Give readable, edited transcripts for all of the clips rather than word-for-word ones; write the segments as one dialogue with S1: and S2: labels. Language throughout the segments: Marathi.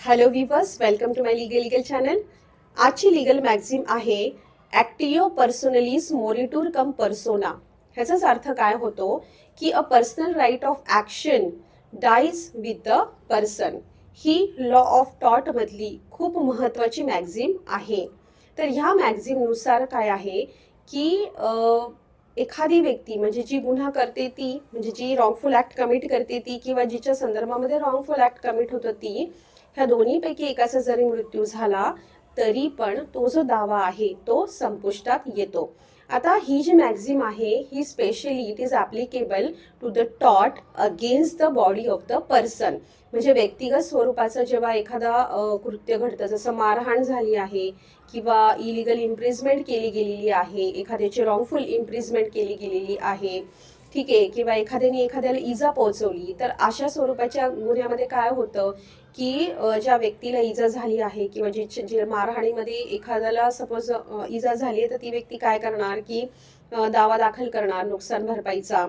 S1: Hello viewers, welcome to my legal channel. आजची लीगल मॅगझीन आहे ॲक्टिओ पर्सोनलिस मोरिटूर कम पर्सोना. ह्याचाच अर्थ काय होतो की a personal right of action dies with the person. ही लॉ ऑफ टॉट मधली खूप महत्त्वाची मॅगझीन आहे. तर ह्या मॅगझीननुसार काय आहे की एखादी व्यक्ती म्हणजे जी गुन्हा करते ती, म्हणजे जी रॉंगफुल ॲक्ट कमिट करते ती, किंवा जिच्या संदर्भामध्ये रॉंगफुल ॲक्ट कमिट होतं ती, ह्या दोन्हीपैकी एकाचा जरी मृत्यू झाला तरी पण तो जो दावा आहे तो संपुष्टात येतो. आता ही जी मॅक्झिम आहे ही specially it is applicable to the टॉट against the body of the person. म्हणजे व्यक्तिगत स्वरूपाचं जेव्हा एखादा कृत्य घडतं, जसं मारहाण झाली आहे किंवा इलिगल इम्प्रिजमेंट केली गेलेली आहे, एखाद्याची रॉंगफुल इम्प्रिजमेंट केली गेलेली आहे, ठीक आहे, किंवा एखाद्याने एखाद्याला इजा पोहोचवली, तर अशा स्वरूपाच्या गुन्ह्यामध्ये काय होतं की ज्या व्यक्तीला इजा झाली आहे किंवा जे मारहाणीमध्ये एखाद्याला सपोज इजा झाली आहे, तर ती व्यक्ती काय करणार की दावा दाखल करणार नुकसान भरपाईचा.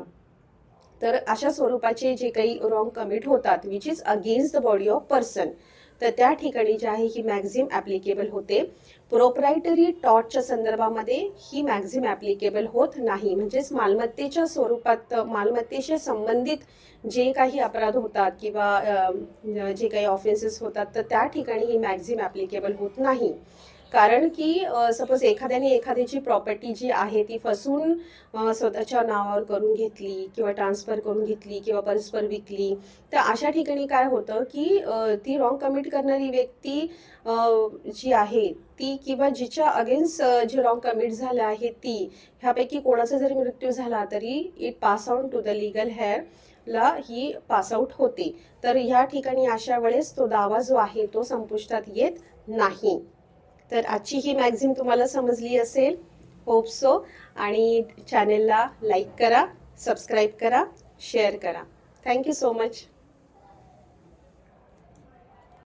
S1: तर अशा स्वरूपाचे जे काही रॉंग कमिट होतात which is against the body of person, तर त्या ठिकाणी जे आहे ही मॅक्झिम ॲप्लिकेबल होते. प्रोप्रायटरी टॉटच्या संदर्भामध्ये ही मॅक्झिम ॲप्लिकेबल होत नाही. म्हणजेच मालमत्तेच्या स्वरूपात मालमत्तेशी संबंधित जे काही अपराध होतात किंवा जे काही ऑफेन्सेस होतात, तर त्या ठिकाणी ही मॅक्झिम ॲप्लिकेबल होत नाही. कारण की सपोज एखाद्याने एखाद्याची प्रॉपर्टी जी आहे ती फसून स्वतःच्या नावावर करून घेतली किंवा ट्रान्सफर करून घेतली किंवा परस्पर विकली, तर अशा ठिकाणी काय होतं की ती रॉंग कमिट करणारी व्यक्ती जी आहे ती, किंवा जिच्या अगेन्स्ट जे रॉंग कमिट झालं आहे ती, ह्यापैकी कोणाचा जरी मृत्यू झाला तरी it pass out to the legal heir ला ही पास आउट होते. तर ह्या ठिकाणी अशा वेळेस तो दावा जो आहे तो संपुष्टात येत नाही. तर आजची ही मॅगझीन तुम्हाला समजली असेल, होप सो. आणि चॅनेलला लाईक करा, सबस्क्राईब करा, शेअर करा. Thank you so much.